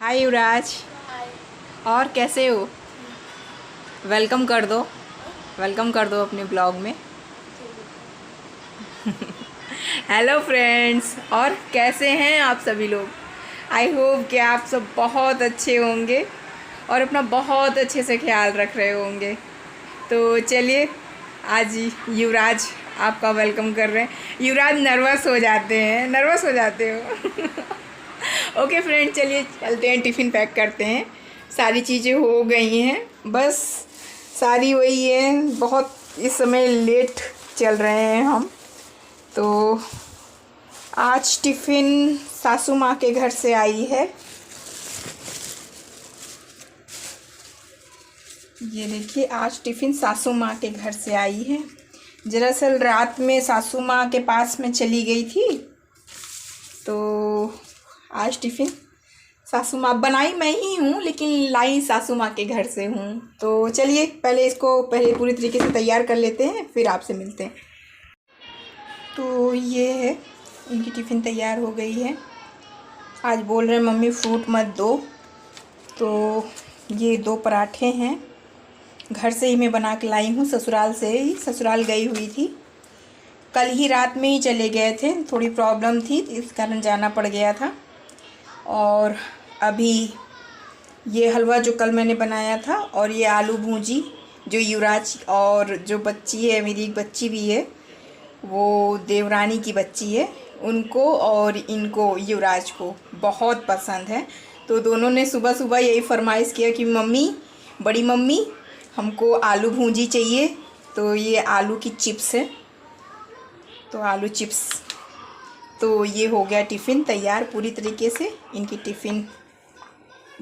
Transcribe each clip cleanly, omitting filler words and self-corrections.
हाय युवराज। और कैसे हो? वेलकम कर दो, वेलकम कर दो अपने ब्लॉग में। हेलो फ्रेंड्स, और कैसे हैं आप सभी लोग? आई होप कि आप सब बहुत अच्छे होंगे और अपना बहुत अच्छे से ख्याल रख रहे होंगे। तो चलिए, आज युवराज आपका वेलकम कर रहे हैं। युवराज नर्वस हो जाते हैं, नर्वस हो जाते हो। ओके फ्रेंड, चलिए चलते हैं, टिफ़िन पैक करते हैं। सारी चीज़ें हो गई हैं, बस सारी वही है, बहुत इस समय लेट चल रहे हैं हम। तो आज टिफ़िन सासू माँ के घर से आई है। ये देखिए, आज टिफ़िन सासू माँ के घर से आई है। दरअसल रात में सासू माँ के पास में चली गई थी, तो आज टिफ़िन सासू माँ बनाई मैं ही हूँ, लेकिन लाई सासू माँ के घर से हूँ। तो चलिए पहले इसको पूरी तरीके से तैयार कर लेते हैं, फिर आपसे मिलते हैं। तो ये है, इनकी टिफ़िन तैयार हो गई है। आज बोल रहे हैं मम्मी फ्रूट मत दो, तो ये 2 पराठे हैं, घर से ही मैं बना के लाई हूँ, ससुराल से ही। ससुराल गई हुई थी, कल ही रात में ही चले गए थे, थोड़ी प्रॉब्लम थी इस कारण जाना पड़ गया था। और अभी ये हलवा जो कल मैंने बनाया था, और ये आलू भूंजी जो युवराज और जो बच्ची है, मेरी एक बच्ची भी है, वो देवरानी की बच्ची है, उनको और इनको युवराज को बहुत पसंद है। तो दोनों ने सुबह सुबह यही फरमाइश किया कि मम्मी, बड़ी मम्मी, हमको आलू भूंजी चाहिए। तो ये आलू की चिप्स है, तो आलू चिप्स। तो ये हो गया टिफ़िन तैयार पूरी तरीके से, इनकी टिफ़िन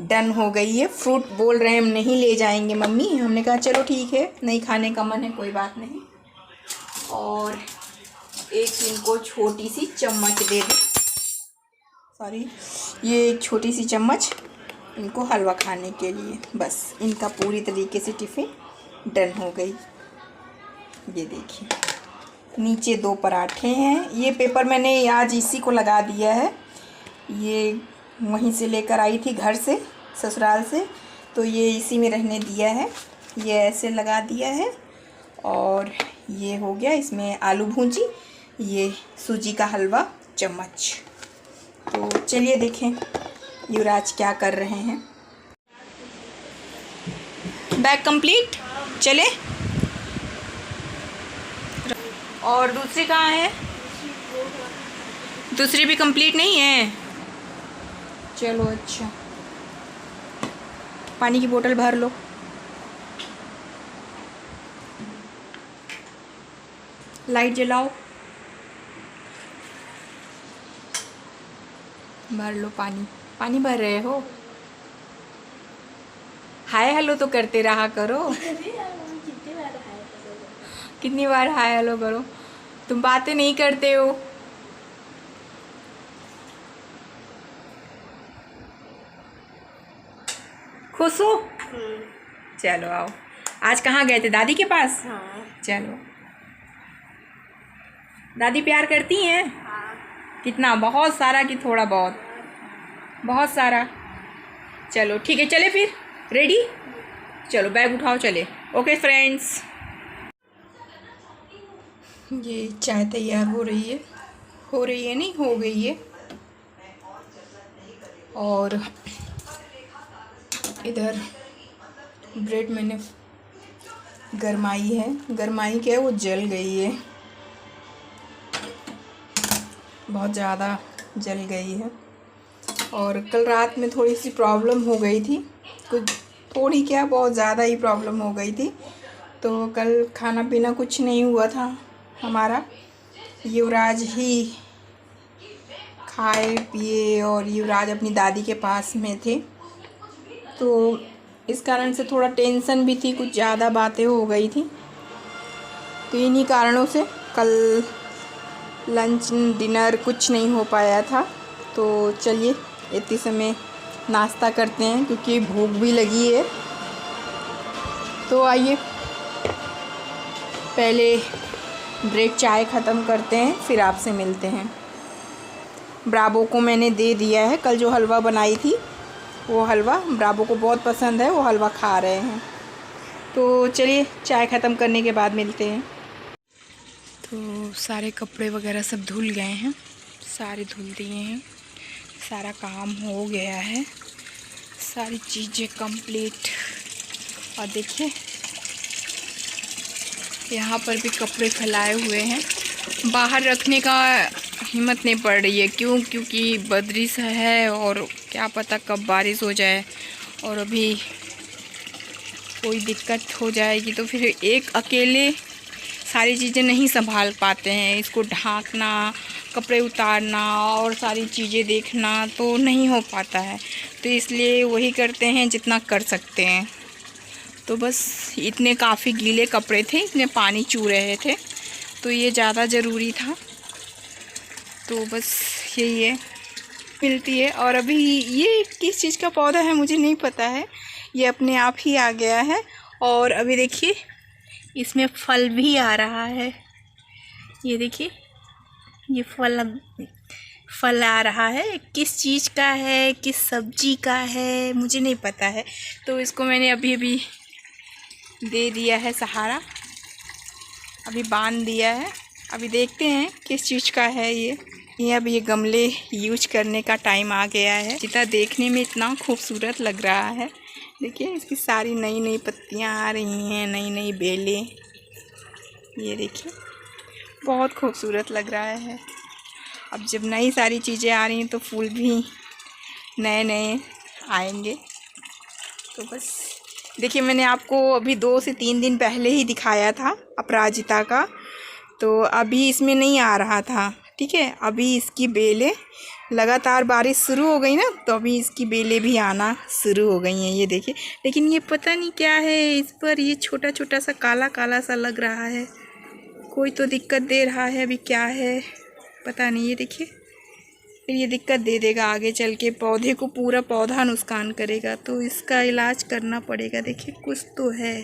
डन हो गई है। फ्रूट बोल रहे हैं हम नहीं ले जाएंगे मम्मी, हमने कहा चलो ठीक है, नहीं खाने का मन है कोई बात नहीं। और एक इनको छोटी सी चम्मच दे दो, सॉरी, ये एक छोटी सी चम्मच इनको हलवा खाने के लिए। बस इनका पूरी तरीके से टिफ़िन डन हो गई। ये देखिए, नीचे 2 पराठे हैं। ये पेपर मैंने आज इसी को लगा दिया है, ये वहीं से लेकर आई थी घर से, ससुराल से, तो ये इसी में रहने दिया है। ये ऐसे लगा दिया है। और ये हो गया, इसमें आलू भूंजी, ये सूजी का हलवा चम्मच। तो चलिए देखें युवराज क्या कर रहे हैं। बैग कंप्लीट, चले। और दूसरी कहाँ है? दूसरी भी कंप्लीट नहीं है। चलो अच्छा, पानी की बोतल भर लो। लाइट जलाओ, भर लो पानी। पानी भर रहे हो? हाय हेलो तो करते रहा करो। कितनी बार हाय हेलो करो, तुम बातें नहीं करते हो। खुश हो? चलो आओ। आज कहाँ गए थे? दादी के पास? हाँ। चलो, दादी प्यार करती हैं? हाँ। कितना? बहुत सारा कि थोड़ा बहुत? बहुत सारा। चलो ठीक है, चले फिर, रेडी? चलो बैग उठाओ, चले। ओके फ्रेंड्स, ये चाय तैयार हो रही है, नहीं हो गई है। और इधर ब्रेड मैंने गरमाई है, गरमाई क्या है, वो जल गई है, बहुत ज़्यादा जल गई है। और कल रात में थोड़ी सी प्रॉब्लम हो गई थी, कुछ थोड़ी क्या, बहुत ज़्यादा ही प्रॉब्लम हो गई थी। तो कल खाना पीना कुछ नहीं हुआ था हमारा, युवराज ही खाए पिए, और युवराज अपनी दादी के पास में थे, तो इस कारण से थोड़ा टेंशन भी थी, कुछ ज़्यादा बातें हो गई थी। तो इन्हीं कारणों से कल लंच डिनर कुछ नहीं हो पाया था। तो चलिए इतने समय नाश्ता करते हैं, क्योंकि भूख भी लगी है। तो आइए पहले ब्रेक चाय ख़त्म करते हैं, फिर आपसे मिलते हैं। ब्रावो को मैंने दे दिया है, कल जो हलवा बनाई थी वो हलवा ब्राबो को बहुत पसंद है, वो हलवा खा रहे हैं। तो चलिए चाय ख़त्म करने के बाद मिलते हैं। तो सारे कपड़े वगैरह सब धुल गए हैं, सारे धुल दिए हैं, सारा काम हो गया है, सारी चीज़ें कंप्लीट। और देखिए यहाँ पर भी कपड़े फैलाए हुए हैं, बाहर रखने का हिम्मत नहीं पड़ रही है। क्योंकि बदरी सा है और क्या पता कब बारिश हो जाए और अभी कोई दिक्कत हो जाएगी, तो फिर एक अकेले सारी चीज़ें नहीं संभाल पाते हैं। इसको ढांकना, कपड़े उतारना और सारी चीज़ें देखना तो नहीं हो पाता है। तो इसलिए वही करते हैं जितना कर सकते हैं। तो बस इतने काफ़ी गीले कपड़े थे, इतने पानी चू रहे थे, तो ये ज़्यादा ज़रूरी था। तो बस यही है, मिलती है। और अभी ये किस चीज़ का पौधा है मुझे नहीं पता है, ये अपने आप ही आ गया है। और अभी देखिए इसमें फल भी आ रहा है, ये देखिए ये फल आ रहा है। किस चीज़ का है, किस सब्जी का है मुझे नहीं पता है। तो इसको मैंने अभी दे दिया है सहारा, अभी बांध दिया है। अभी देखते हैं किस चीज़ का है ये। अब ये गमले यूज करने का टाइम आ गया है। जितना देखने में इतना खूबसूरत लग रहा है, देखिए इसकी सारी नई नई पत्तियां आ रही हैं, नई नई बेलें, ये देखिए बहुत खूबसूरत लग रहा है। अब जब नई सारी चीज़ें आ रही हैं तो फूल भी नए नए आएंगे। तो बस देखिए मैंने आपको अभी 2 से 3 दिन पहले ही दिखाया था अपराजिता का, तो अभी इसमें नहीं आ रहा था, ठीक है। अभी इसकी बेलें लगातार बारिश शुरू हो गई ना, तो अभी इसकी बेलें भी आना शुरू हो गई हैं, ये देखिए। लेकिन ये पता नहीं क्या है इस पर, ये छोटा छोटा सा काला काला सा लग रहा है, कोई तो दिक्कत दे रहा है। अभी क्या है पता नहीं, ये देखिए फिर ये दिक्कत दे देगा आगे चल के, पौधे को पूरा पौधा नुकसान करेगा। तो इसका इलाज करना पड़ेगा। देखिए कुछ तो है,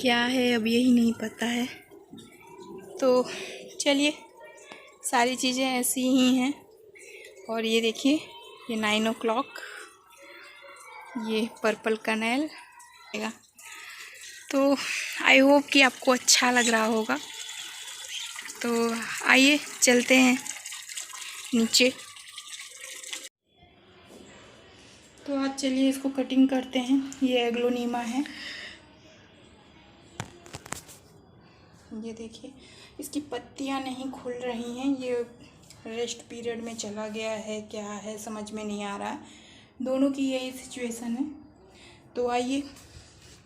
क्या है अब यही नहीं पता है। तो चलिए सारी चीज़ें ऐसी ही हैं। और ये देखिए ये 9 o'clock, ये पर्पल कनेल। तो आई होप कि आपको अच्छा लग रहा होगा। तो आइए चलते हैं नीचे। तो आज चलिए इसको कटिंग करते हैं। ये एग्लोनीमा है, ये देखिए इसकी पत्तियां नहीं खुल रही हैं, ये रेस्ट पीरियड में चला गया है, क्या है समझ में नहीं आ रहा है। दोनों की यही सिचुएशन है। तो आइए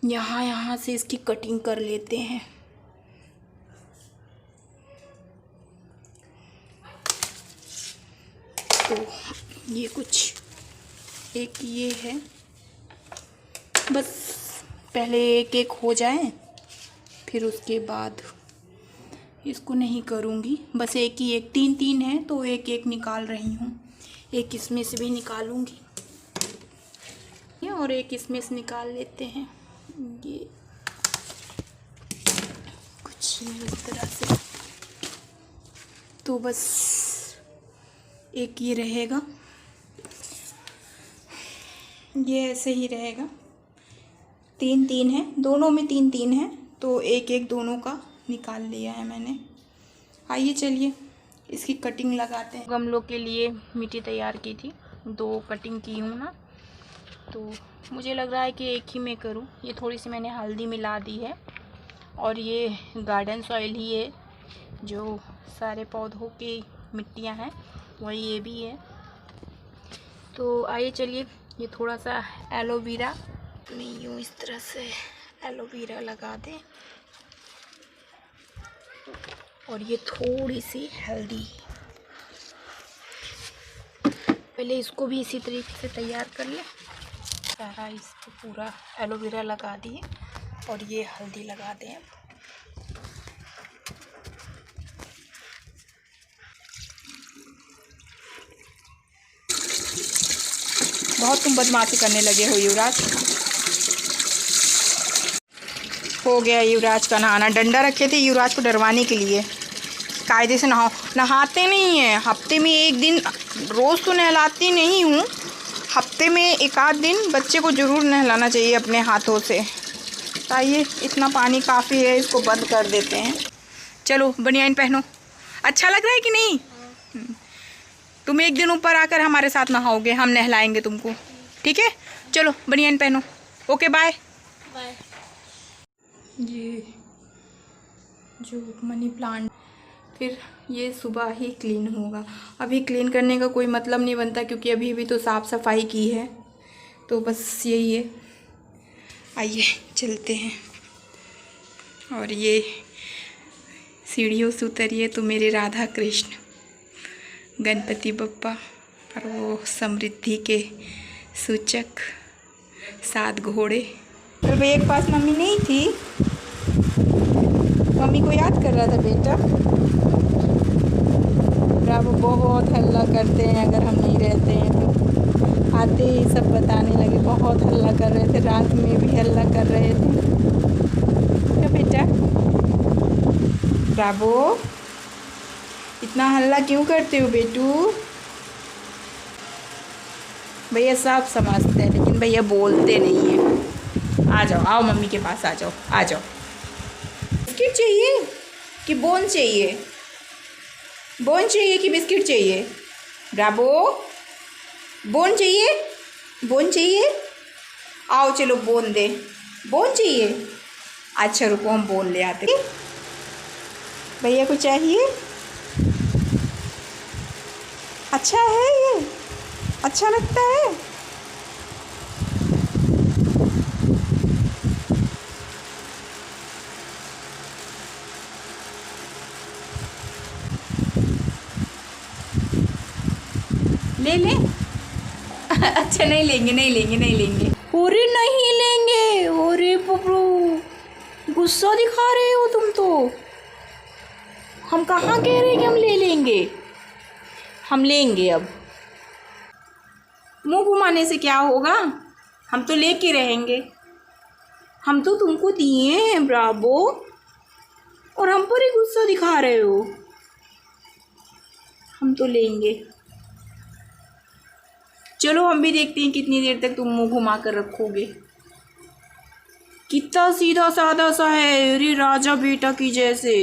यहाँ से इसकी कटिंग कर लेते हैं। तो ये कुछ एक ये है, बस पहले एक एक हो जाए, फिर उसके बाद इसको नहीं करूँगी। बस एक 3 है तो एक एक निकाल रही हूँ। एक इसमें से भी निकालूँगी और एक इसमें से निकाल लेते हैं। ये कुछ इस तरह से, तो बस एक ये रहेगा, ये ऐसे ही रहेगा। 3 है, दोनों में 3 है, तो एक एक दोनों का निकाल लिया है मैंने। आइए चलिए इसकी कटिंग लगाते हैं। गमलों के लिए मिट्टी तैयार की थी, 2 कटिंग की हूँ ना, तो मुझे लग रहा है कि एक ही में करूँ। ये थोड़ी सी मैंने हल्दी मिला दी है, और ये गार्डन सॉइल ही है, जो सारे पौधों की मिट्टियाँ हैं वही ये भी है। तो आइए चलिए, ये थोड़ा सा एलोवेरा में यूँ इस तरह से एलोवेरा लगा दें, और ये थोड़ी सी हल्दी। पहले इसको भी इसी तरीके से तैयार कर लें। सारा इसको पूरा एलोवेरा लगा दिए और ये हल्दी लगा दें। बहुत तुम बदमाशी करने लगे हो युवराज। हो गया युवराज का नहाना। डंडा रखे थे युवराज को डरवाने के लिए, कायदे से नहाओ। नहाते नहीं हैं, हफ्ते में 1 दिन, रोज़ तो नहलाती नहीं हूँ, हफ्ते में एक आध दिन बच्चे को ज़रूर नहलाना चाहिए अपने हाथों से। आइए, इतना पानी काफ़ी है, इसको बंद कर देते हैं। चलो बनियान पहनो। अच्छा लग रहा है कि नहीं? तुम एक दिन ऊपर आकर हमारे साथ नहाओगे, हम नहलाएंगे तुमको, ठीक है? चलो बनियान पहनो। Okay bye bye. ये जो मनी प्लांट, फिर ये सुबह ही क्लीन होगा। अभी क्लीन करने का कोई मतलब नहीं बनता क्योंकि अभी भी तो साफ़ सफाई की है, तो बस यही है। आइए चलते हैं। और ये सीढ़ियों से उतरिए तो मेरे राधा कृष्ण गणपति बप्पा और वो समृद्धि के सूचक 7 घोड़े। तो भैया के पास मम्मी नहीं थी, मम्मी को याद कर रहा था बेटा। वो बहुत हल्ला करते हैं, अगर हम नहीं रहते हैं तो आते ही सब बताने लगे बहुत हल्ला कर रहे थे, रात में भी हल्ला कर रहे थे। क्या बेटा? ब्रावो, इतना हल्ला क्यों करते हो बेटू? भैया सब समझते हैं लेकिन भैया बोलते नहीं हैं। आ जाओ, आओ मम्मी के पास आ जाओ, आ जाओ। बिस्किट चाहिए कि बोन चाहिए? बोन चाहिए कि बिस्किट चाहिए? ब्रावो, बोन चाहिए? बोन चाहिए? आओ चलो बोन दे। बोन चाहिए? अच्छा रुको, हम बोन ले आते। भैया को चाहिए? अच्छा है ये? अच्छा लगता है? ले ले। अच्छा नहीं लेंगे, नहीं लेंगे, नहीं लेंगे। अरे नहीं लेंगे। अरे बबरू, गुस्सा दिखा रहे हो तुम तो। हम कहाँ कह रहे हैं कि हम ले लेंगे? हम लेंगे। अब मुंह घुमाने से क्या होगा? हम तो लेके रहेंगे। हम तो तुमको दिए हैं ब्रावो, और हम पर ही गुस्सा दिखा रहे हो। हम तो लेंगे। चलो हम भी देखते हैं कितनी देर तक तुम मुंह घुमा कर रखोगे। कितना सीधा साधा सा है, अरे राजा बेटा की जैसे।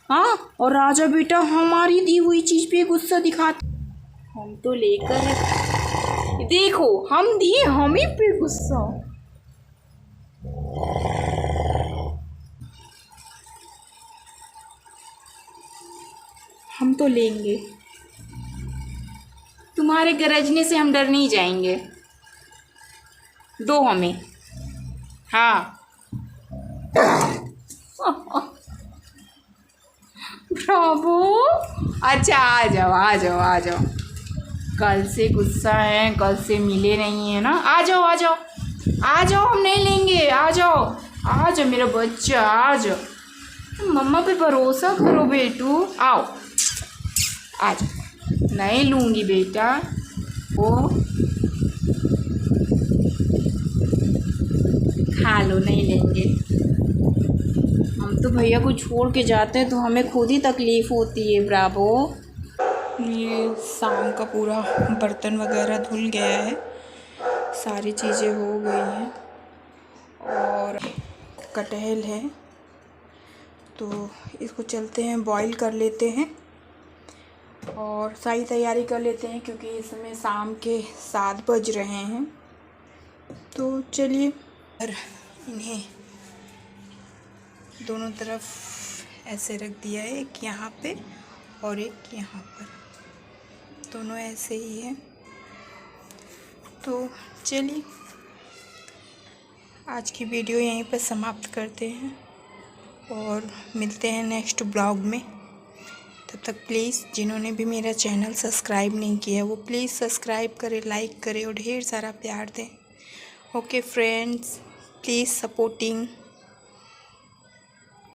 हाँ, और राजा बेटा हमारी दी हुई चीज़ पे गुस्सा दिखाते। हम तो लेकर, देखो हम दिए, हम ही पे गुस्सा। हम तो लेंगे। तुम्हारे गरजने से हम डर नहीं जाएंगे। दो हमें। हाँ। ब्रावो, अच्छा आ जाओ, आ जाओ, आ जाओ। कल से गुस्सा है, कल से मिले नहीं है ना। आ जाओ, आ जाओ, आ जाओ, हम नहीं लेंगे। आ जाओ, आ जाओ मेरा बच्चा, आ जाओ। मम्मा पे भरोसा करो बेटू। आओ, आ जाओ। नहीं लूँगी बेटा। ओ खा लो, नहीं लेंगे। हम तो भैया को छोड़ के जाते हैं तो हमें खुद ही तकलीफ़ होती है ब्रावो। ये शाम का पूरा बर्तन वगैरह धुल गया है, सारी चीज़ें हो गई हैं। और कटहल है तो इसको चलते हैं बॉईल कर लेते हैं और सारी तैयारी कर लेते हैं क्योंकि इस समय शाम के 7 बज रहे हैं। तो चलिए, इन्हें दोनों तरफ ऐसे रख दिया है, एक यहाँ पे और एक यहाँ पर, दोनों ऐसे ही है। तो चलिए आज की वीडियो यहीं पर समाप्त करते हैं और मिलते हैं नेक्स्ट ब्लॉग में। तब तक प्लीज़ जिन्होंने भी मेरा चैनल सब्सक्राइब नहीं किया वो प्लीज़ सब्सक्राइब करें, लाइक करें और ढेर सारा प्यार दें। Okay friends, please supporting.